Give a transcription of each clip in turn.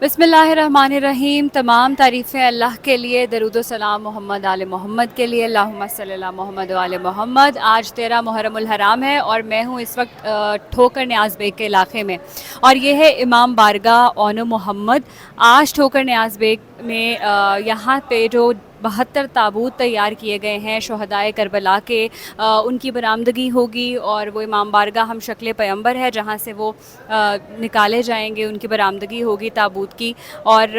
बिस्मिल्लाहिर्रहमानिर्रहीम। तमाम तारीफ़ें अल्लाह के लिए, दरूद व सलाम मोहम्मद आले मोहम्मद के लिए। अल्लाहुम्मा सल्ली अला मोहम्मद व आले मोहम्मद। आज 13 मुहर्रमुल हराम है और मैं हूँ इस वक्त ठोकर न्याज़ बेग के इलाक़े में, और ये है इमाम बारगाह ओनो मोहम्मद। आज ठोकर न्याज़ बेग में यहाँ पे जो 72 ताबूत तैयार किए गए हैं शहदाए करबला के, उनकी बरामदगी होगी। और वो इमाम बारगाह हम शक्ल पैगंबर है जहाँ से वो निकाले जाएंगे, उनकी बरामदगी होगी ताबूत की। और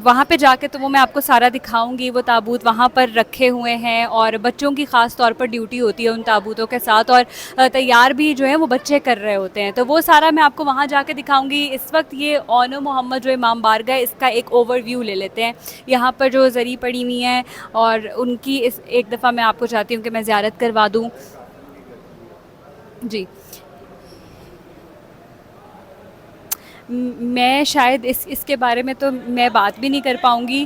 वहाँ पे जाके तो वो मैं आपको सारा दिखाऊंगी। वो ताबूत वहाँ पर रखे हुए हैं और बच्चों की ख़ास तौर पर ड्यूटी होती है उन ताबूतों के साथ, और तैयार भी जो है वो बच्चे कर रहे होते हैं, तो वो सारा मैं आपको वहाँ जाके दिखाऊंगी। इस वक्त ये ओनो मोहम्मद जो इमाम बारगाह है, इसका एक ओवरव्यू ले लेते हैं। यहाँ पर जो ज़री पड़ी हुई हैं और उनकी इस एक दफ़ा मैं आपको चाहती हूँ कि मैं ज़ियारत करवा दूँ जी। मैं शायद इसके बारे में तो मैं बात भी नहीं कर पाऊँगी।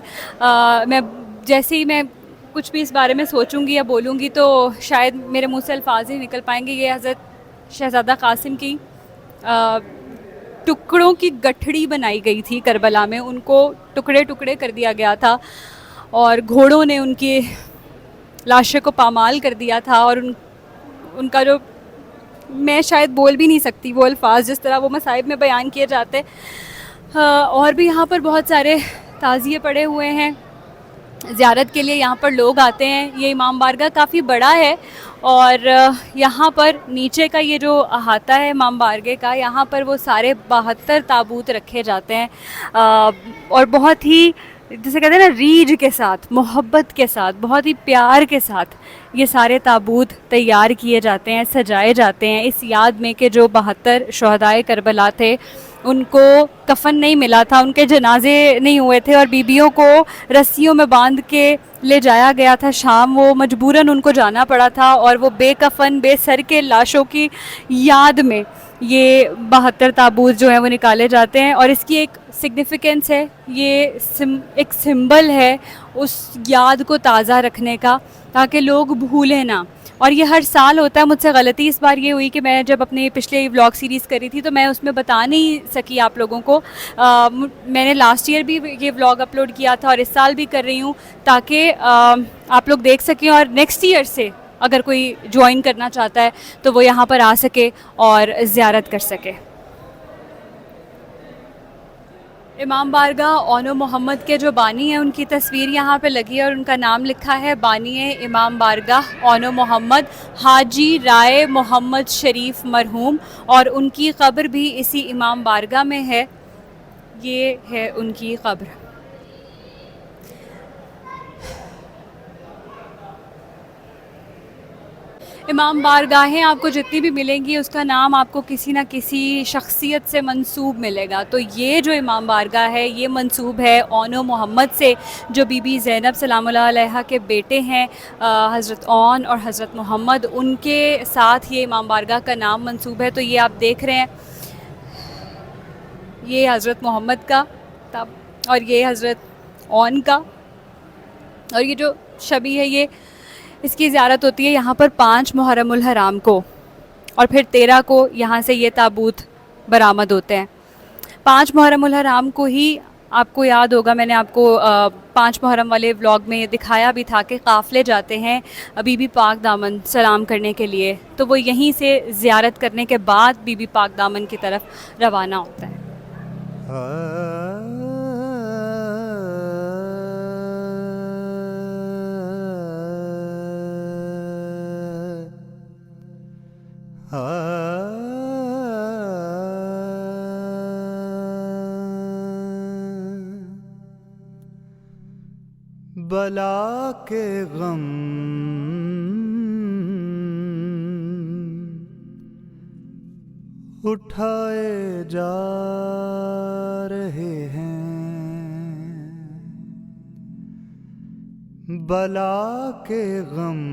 मैं जैसे ही मैं कुछ भी इस बारे में सोचूंगी या बोलूँगी तो शायद मेरे मुंह से अल्फाज ही निकल पाएंगे। ये हज़रत शहज़ादा कासिम की टुकड़ों की गठड़ी बनाई गई थी करबला में, उनको टुकड़े टुकड़े कर दिया गया था और घोड़ों ने उनकी लाशों को पामाल कर दिया था। और उनका जो, मैं शायद बोल भी नहीं सकती वो अल्फाज जिस तरह वो मसाइब में बयान किए जाते। और भी यहाँ पर बहुत सारे ताज़िए पड़े हुए हैं ज़ियारत के लिए, यहाँ पर लोग आते हैं। ये इमाम बारगाह काफ़ी बड़ा है और यहाँ पर नीचे का ये जो अहाता है इमाम बारगाह का, यहाँ पर वो सारे 72 ताबूत रखे जाते हैं। और बहुत ही, जिसे कहते हैं ना, रीझ के साथ, मोहब्बत के साथ, बहुत ही प्यार के साथ ये सारे ताबूत तैयार किए जाते हैं, सजाए जाते हैं, इस याद में कि जो 72 शहदाए करबला थे उनको कफन नहीं मिला था, उनके जनाजे नहीं हुए थे और बीबियों को रस्सियों में बांध के ले जाया गया था शाम। वो मजबूरन उनको जाना पड़ा था और वो बेकफन बेसर के लाशों की याद में ये 72 ताबूत जो है वो निकाले जाते हैं। और इसकी एक सिग्निफिकेंस है, ये एक सिंबल है उस याद को ताज़ा रखने का, ताकि लोग भूलें ना। और ये हर साल होता है। मुझसे गलती इस बार ये हुई कि मैं जब अपने पिछले व्लॉग सीरीज़ करी थी तो मैं उसमें बता नहीं सकी आप लोगों को। मैंने लास्ट ईयर भी ये व्लॉग अपलोड किया था और इस साल भी कर रही हूँ, ताकि आप लोग देख सकें और नेक्स्ट ईयर से अगर कोई ज्वाइन करना चाहता है तो वो यहाँ पर आ सके और ज़ियारत कर सके। इमाम बारगाह ओनो मोहम्मद के जो बानी हैं उनकी तस्वीर यहाँ पे लगी है और उनका नाम लिखा है बानी इमाम बारगाह ओनो मोहम्मद हाजी राय मोहम्मद शरीफ मरहूम, और उनकी कब्र भी इसी इमाम बारगाह में है। ये है उनकी कब्र। इमाम बारगाहें आपको जितनी भी मिलेंगी उसका नाम आपको किसी न किसी शख्सियत से मंसूब मिलेगा। तो ये जो इमाम बारगाह है ये मंसूब है ओनो मोहम्मद से, जो बीबी ज़ैनब सलामुल्लाह अलैहा के बेटे हैं हज़रत ओन और हज़रत मोहम्मद, उनके साथ ये इमाम बारगाह का नाम मंसूब है। तो ये आप देख रहे हैं, ये हज़रत मोहम्मद का तब और ये हज़रत ओन का, और ये जो शबी है ये, इसकी ज़ियारत होती है यहाँ पर 5 मुहर्रमुल हराम को, और फिर 13 को यहाँ से ये ताबूत बरामद होते हैं। 5 मुहर्रमुल हराम को ही आपको याद होगा, मैंने आपको 5 मुहर्रम वाले व्लॉग में दिखाया भी था कि काफ़िले जाते हैं बीबी पाक दामन सलाम करने के लिए, तो वो यहीं से ज़ियारत करने के बाद बीबी पाक दामन की तरफ रवाना होता है। बला के गम उठाए जा रहे हैं, बला के गम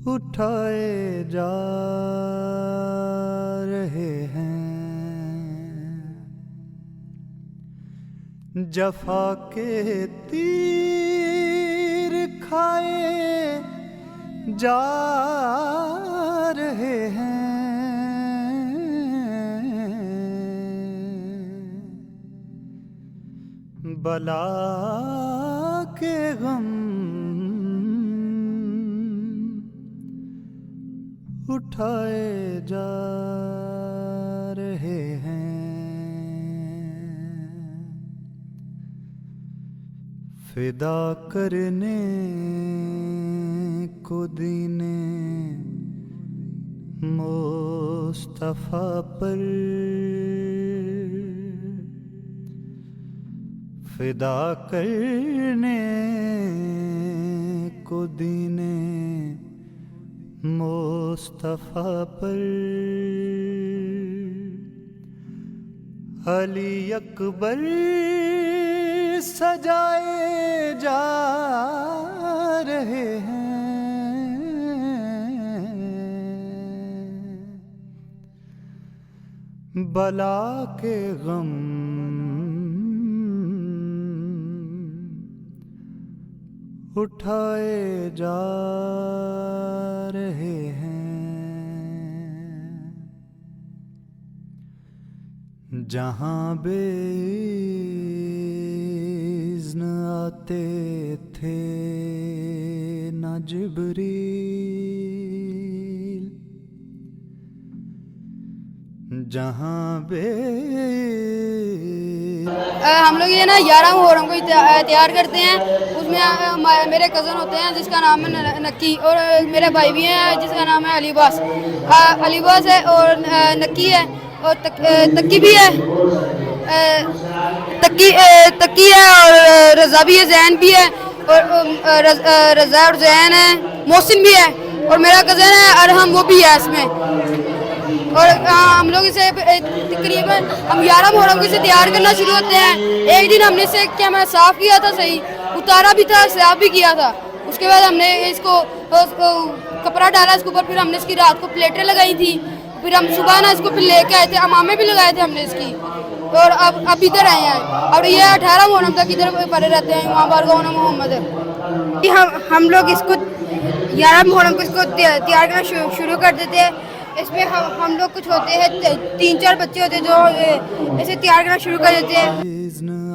उठाए जा रहे हैं। जफा के तीर खाए जा रहे हैं, बला के गम उठाए जा रहे हैं, फिदा करने को दीने मुस्तफा पर, फिदा करने को दीने मुस्तफा पर, अली अकबर सजाए जा रहे हैं, बला के गम उठाए जा रहे हैं। जहाँ बेइज़्न आते थे ना जिब्रील, जहाँ हम लोग ये ना 11 मुहर्रम को तैयार करते हैं। उसमें मेरे कज़न होते हैं जिसका नाम है नक्की, और मेरे भाई भी हैं जिसका नाम है अलीबास। अलीबास है और नक्की है और तक्की भी है, तक्की है और रज़ा भी है, जैन भी है और रज़ा और जैन है, मोहसिन भी है और मेरा कज़न है अरहम, वो भी है इसमें। और हम लोग इसे तकरीबन हम 11 मुहर्रम को इसे तैयार करना शुरू होते हैं। एक दिन हमने इसे कैमरा साफ़ किया था, सही उतारा भी था, साफ भी किया था। उसके बाद हमने इसको कपड़ा डाला इसके ऊपर, फिर हमने इसकी रात को प्लेटें लगाई थी, फिर हम सुबह ना इसको फिर लेके आए थे, अमामे भी लगाए थे हमने इसकी, और अब इधर आए हैं। और ये 18 मुहर्रम तक इधर पड़े रहते हैं, वहाँ बारगाह मोहम्मद है। हम लोग इसको 11 मुहर्रम को इसको तैयार करना शुरू कर देते हैं। इसमें हम लोग कुछ होते हैं 3-4 बच्चे होते हैं जो ऐसे तैयार करना शुरू कर देते हैं।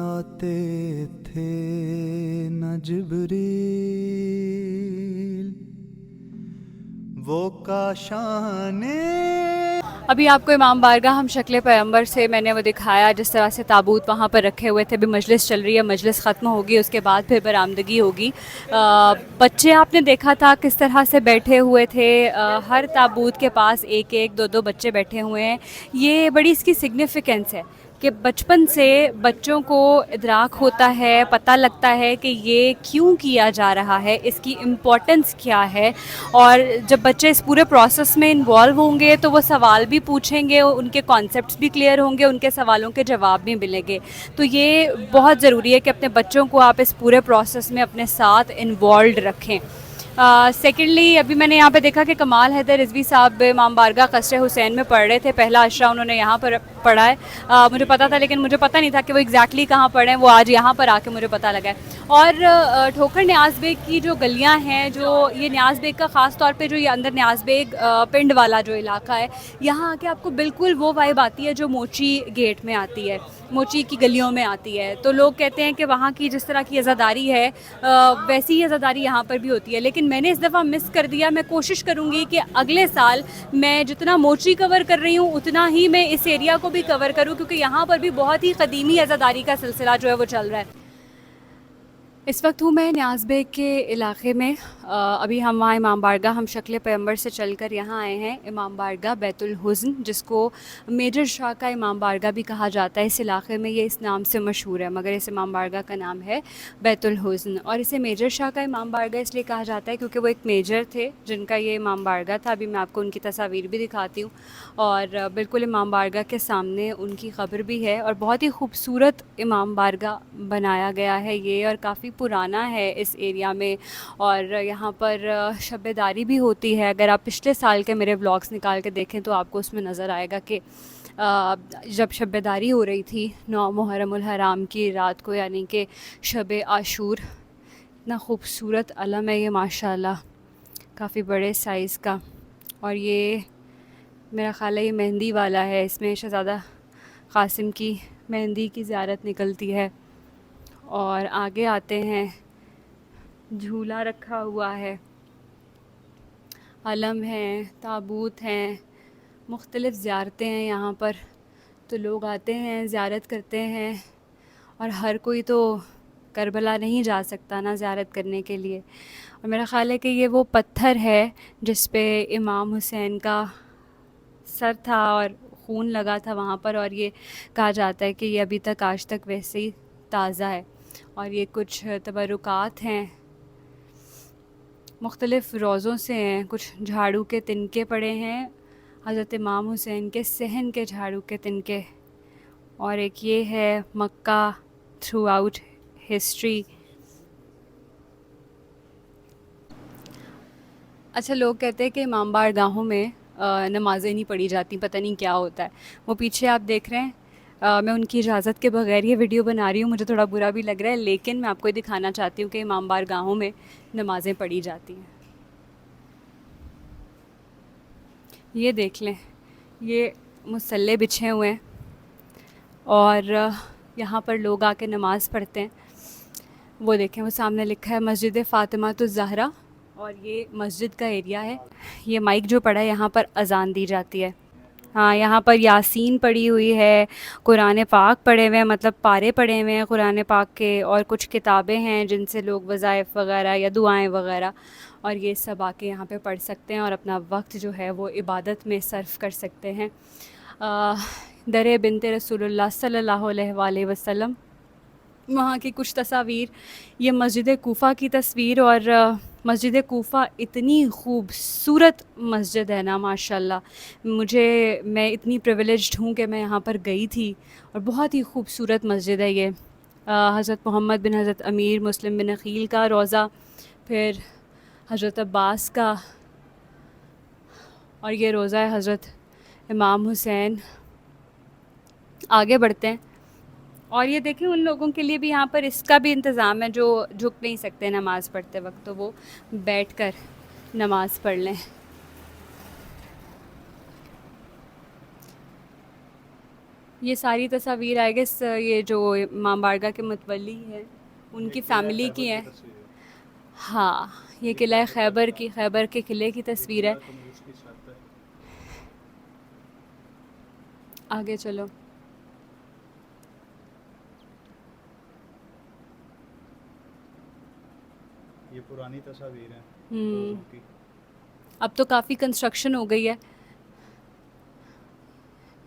आते थे न जिब्रील, वो काशाने। अभी आपको इमाम बारगाह हम शक्ल पैगंबर से मैंने वो दिखाया, जिस तरह से ताबूत वहाँ पर रखे हुए थे। अभी मजलिस चल रही है, मजलिस ख़त्म होगी, उसके बाद फिर बरामदगी होगी। बच्चे आपने देखा था किस तरह से बैठे हुए थे, हर ताबूत के पास एक एक दो दो बच्चे बैठे हुए हैं। ये बड़ी इसकी सिग्निफ़िकेंस है कि बचपन से बच्चों को इदराक होता है, पता लगता है कि ये क्यों किया जा रहा है, इसकी इम्पोर्टेंस क्या है। और जब बच्चे इस पूरे प्रोसेस में इन्वॉल्व होंगे तो वो सवाल भी पूछेंगे, उनके कॉन्सेप्ट्स भी क्लियर होंगे, उनके सवालों के जवाब भी मिलेंगे। तो ये बहुत ज़रूरी है कि अपने बच्चों को आप इस पूरे प्रोसेस में अपने साथ इन्वॉल्व रखें। सेकेंडली अभी मैंने यहाँ पे देखा कि कमाल हैदर रिजवी साहब इमाम बारगाह कसरे हुसैन में पढ़ रहे थे। पहला अशरा उन्होंने यहाँ पर पढ़ा है। मुझे पता था, लेकिन मुझे पता नहीं था कि वो एग्जैक्टली कहाँ पढ़े हैं। वो आज यहाँ पर आके मुझे पता लगा है। और ठोकर न्याज़ बेग की जो गलियाँ हैं, जो ये न्याज़ बेग का ख़ास तौर पे जो ये अंदर न्याज़ बेग पिंड वाला जो इलाका है, यहाँ आके आपको बिल्कुल वो वाइब आती है जो मोची गेट में आती है, मोची की गलियों में आती है। तो लोग कहते हैं कि वहाँ की जिस तरह की अज़ादारी है वैसी ही अज़ादारी यहाँ पर भी होती है। लेकिन मैंने इस दफ़ा मिस कर दिया। मैं कोशिश करूँगी कि अगले साल मैं जितना मोची कवर कर रही हूँ उतना ही मैं इस एरिया को भी कवर करूँ, क्योंकि यहाँ पर भी बहुत ही क़दीमी अज़ादारी का सिलसिला जो है वो चल रहा है। इस वक्त हूँ मैं न्याज़ बेग के इलाके में। अभी हम वहाँ इमाम बारगाह हम शक्ल पैगंबर से चलकर यहाँ आए हैं। इमाम बारगाह बैतुल हुज़्न, जिसको मेजर शाह का इमाम बारगाह भी कहा जाता है, इस इलाके में ये इस नाम से मशहूर है, मगर इस इमाम बारगाह का नाम है बैतुल हुज़्न। और इसे मेजर शाह का इमाम बारगाह इसलिए कहा जाता है क्योंकि वो एक मेजर थे जिनका ये इमाम बारगाह था। अभी मैं आपको उनकी तस्वीर भी दिखाती हूँ। और बिल्कुल इमाम बारगाह के सामने उनकी क़ब्र भी है, और बहुत ही खूबसूरत इमाम बारगाह बनाया गया है ये, और काफ़ी पुराना है इस एरिया में। और यहाँ पर शब-ए-दारी भी होती है। अगर आप पिछले साल के मेरे व्लॉग्स निकाल के देखें तो आपको उसमें नज़र आएगा कि जब शब-ए-दारी हो रही थी 9 मुहर्रमुल हराम की रात को, यानी कि शब-ए-आशूर। इतना खूबसूरत अलम है ये माशाल्लाह, काफ़ी बड़े साइज़ का। और ये मेरा ख़्याल है ये मेहंदी वाला है, इसमें शहज़ादा क़ासिम की मेहंदी की ज़ियारत निकलती है। और आगे आते हैं, झूला रखा हुआ है, अलम हैं, ताबूत हैं, मुख्तलिफ़ ज़ियारतें हैं यहाँ पर। तो लोग आते हैं, ज़ियारत करते हैं, और हर कोई तो करबला नहीं जा सकता ना ज़ियारत करने के लिए। और मेरा ख़्याल है कि ये वो पत्थर है जिस पे इमाम हुसैन का सर था और खून लगा था वहाँ पर, और ये कहा जाता है कि ये अभी तक आज तक वैसे ही ताज़ा है। और ये कुछ तबरुकात हैं, मुख्तलिफ़ रोज़ों से हैं, कुछ झाड़ू के तिनके पड़े हैं, हज़रत इमाम हुसैन के सहन के झाड़ू के तिनके। और एक ये है मक्का थ्रू आउट हिस्ट्री। अच्छा, लोग कहते हैं कि इमाम बारगाहों में नमाज़ें नहीं पढ़ी जाती, पता नहीं क्या होता है। वो पीछे आप देख रहे हैं, मैं उनकी इजाज़त के बगैर ये वीडियो बना रही हूँ, मुझे थोड़ा बुरा भी लग रहा है, लेकिन मैं आपको ये दिखाना चाहती हूँ कि इमाम बारगाहों में नमाज़ें पढ़ी जाती हैं। ये देख लें, ये मुसल्ले बिछे हुए हैं और यहाँ पर लोग आके नमाज़ पढ़ते हैं। वो देखें, वो सामने लिखा है मस्जिद फ़ातिमातुज़ ज़हरा, और ये मस्जिद का एरिया है। ये माइक जो पड़ा है, यहाँ पर अज़ान दी जाती है। हाँ, यहाँ पर यासीन पढ़ी हुई है, कुरान पाक पढ़े हुए हैं, मतलब पारे पढ़े हुए हैं कुरान पाक के, और कुछ किताबें हैं जिनसे लोग वज़ाइफ वग़ैरह या दुआएं वग़ैरह, और ये सब आके यहाँ पे पढ़ सकते हैं और अपना वक्त जो है वो इबादत में सर्फ़ कर सकते हैं। दर बिनते रसूलुल्लाह सल्लल्लाहु अलैहि वसल्लम, वहाँ की कुछ तस्वीर। ये मस्जिद कूफ़ा की तस्वीर, और मस्जिद कूफ़ा इतनी खूबसूरत मस्जिद है ना माशाल्लाह। मैं इतनी प्रिविलेज्ड हूँ कि मैं यहाँ पर गई थी, और बहुत ही खूबसूरत मस्जिद है ये। हज़रत मोहम्मद बिन हज़रत अमीर मुस्लिम बिन अकील का रोज़ा, फिर हज़रत अब्बास का, और ये रोज़ा है हज़रत इमाम हुसैन। आगे बढ़ते हैं, और ये देखें, उन लोगों के लिए भी यहाँ पर इसका भी इंतज़ाम है जो झुक नहीं सकते नमाज़ पढ़ते वक्त, तो वो बैठकर नमाज़ पढ़ लें। ये सारी तस्वीर आई गेस ये जो इमाम बारगाह के मुतवल्ली हैं उनकी फ़ैमिली की है। हाँ, ये किला खैबर खैबर के किले की तस्वीर है। आगे चलो। ये पुरानी तस्वीर है हम्म, अब तो काफ़ी कंस्ट्रक्शन हो गई है।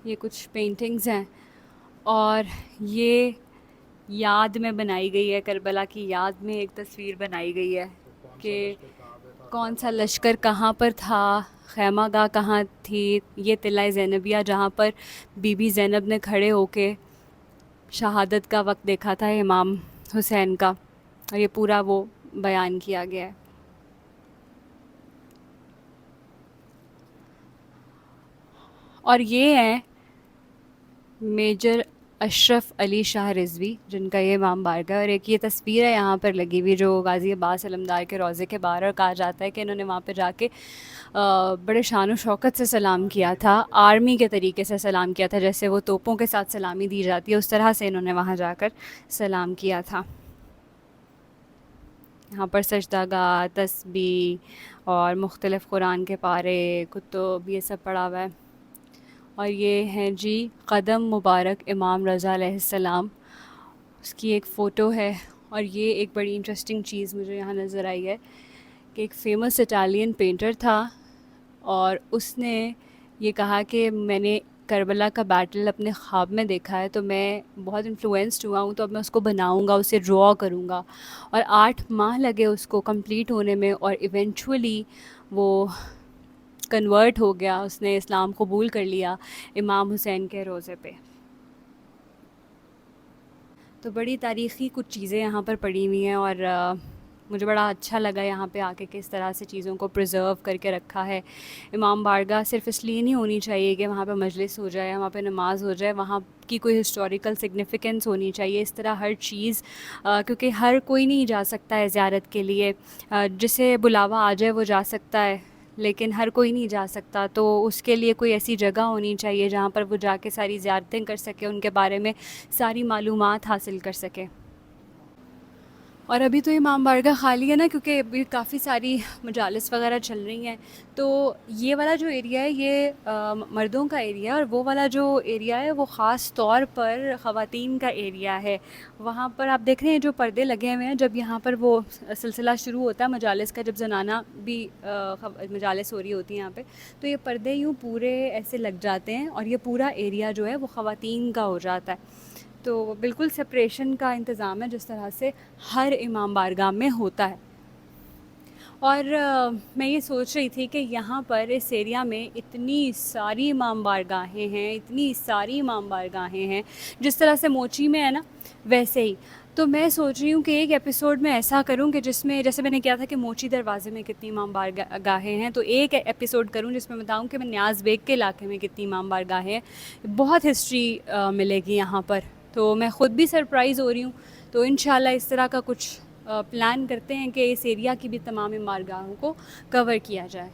ये कुछ पेंटिंग्स हैं, और ये याद में बनाई गई है, करबला की याद में एक तस्वीर बनाई गई है कि कौन सा लश्कर कहाँ पर था, खैमागाह कहाँ थी। ये तिला ज़ैनबिया जहाँ पर बीबी ज़ैनब ने खड़े होके शहादत का वक्त देखा था इमाम हुसैन का, और ये पूरा वो बयान किया गया है। और ये हैं मेजर अशरफ अली शाह रिजवी, जिनका ये इमाम बारगाह है। और एक ये तस्वीर है यहाँ पर लगी हुई जो गाज़ी अब्बास अलमदार के रोज़े के बाहर, और कहा जाता है कि इन्होंने वहाँ पर जाके बड़े शान शौकत से सलाम किया था, आर्मी के तरीके से सलाम किया था, जैसे वो तोपों के साथ सलामी दी जाती है उस तरह से इन्होंने वहाँ जाकर सलाम किया था। यहाँ पर सजदागाह, तस्बीह और मुख्तलिफ़ कुरान के पारे, कुतुब, ये सब पड़ा हुआ है। और ये हैं जी कदम मुबारक इमाम रज़ा अलैहिस्सलाम, उसकी एक फ़ोटो है। और ये एक बड़ी इंटरेस्टिंग चीज़ मुझे यहाँ नज़र आई है कि एक फ़ेमस इटालियन पेंटर था, और उसने ये कहा कि मैंने करबला का बैटल अपने ख्वाब में देखा है, तो मैं बहुत इन्फ्लुएंस्ड हुआ हूँ, तो अब मैं उसको बनाऊँगा, उसे ड्रॉ करूँगा। और 8 माह लगे उसको कंप्लीट होने में, और इवेंचुअली वो कन्वर्ट हो गया, उसने इस्लाम कबूल कर लिया इमाम हुसैन के रोज़े पे। तो बड़ी तारीख़ी कुछ चीज़ें यहाँ पर पड़ी हुई हैं, और मुझे बड़ा अच्छा लगा यहाँ पे आके किस तरह से चीज़ों को प्रिज़र्व करके रखा है। इमाम बारगाह सिर्फ़ इसलिए नहीं होनी चाहिए कि वहाँ पे मजलिस हो जाए, वहाँ पे नमाज़ हो जाए, वहाँ की कोई हिस्टोरिकल सिग्निफ़िकेंस होनी चाहिए। इस तरह हर चीज़, क्योंकि हर कोई नहीं जा सकता है ज़ियारत के लिए, जिसे बुलावा आ जाए वो जा सकता है, लेकिन हर कोई नहीं जा सकता, तो उसके लिए कोई ऐसी जगह होनी चाहिए जहाँ पर वो जाके सारी ज़ियारतें कर सके, उनके बारे में सारी मालूमात हासिल कर सके। और अभी तो इमाम बारगाह खाली है ना, क्योंकि अभी काफ़ी सारी मजालिस वगैरह चल रही हैं। तो ये वाला जो एरिया है ये मर्दों का एरिया है, और वो वाला जो एरिया है वो ख़ास तौर पर ख़वातीन का एरिया है। वहाँ पर आप देख रहे हैं जो पर्दे लगे हुए हैं, जब यहाँ पर वो सिलसिला शुरू होता है मजालिस का, जब जनाना भी मजालिस हो रही होती है यहाँ पे, तो ये पर्दे यूँ पूरे ऐसे लग जाते हैं और ये पूरा एरिया जो है वो ख़वातीन का हो जाता है। तो बिल्कुल सेपरेशन का इंतज़ाम है जिस तरह से हर इमाम बारगाह में होता है। और मैं ये सोच रही थी कि यहाँ पर इस एरिया में इतनी सारी इमाम बारगाहें हैं, इतनी सारी इमाम बारगाहें हैं, जिस तरह से मोची में है ना वैसे ही। तो मैं सोच रही हूँ कि एक एपिसोड में ऐसा करूँ कि जिसमें, जैसे मैंने किया था कि मोची दरवाज़े में कितनी इमाम बारगाहें हैं, तो एक एपिसोड करूँ जिसमें बताऊँ कि मैं न्याज़ बेग के इलाके में कितनी इमाम बारगाहें हैं। बहुत हिस्ट्री मिलेगी यहाँ पर। तो मैं ख़ुद भी सरप्राइज़ हो रही हूँ। तो इंशाल्लाह इस तरह का कुछ प्लान करते हैं कि इस एरिया की भी तमाम इमारतों को कवर किया जाए।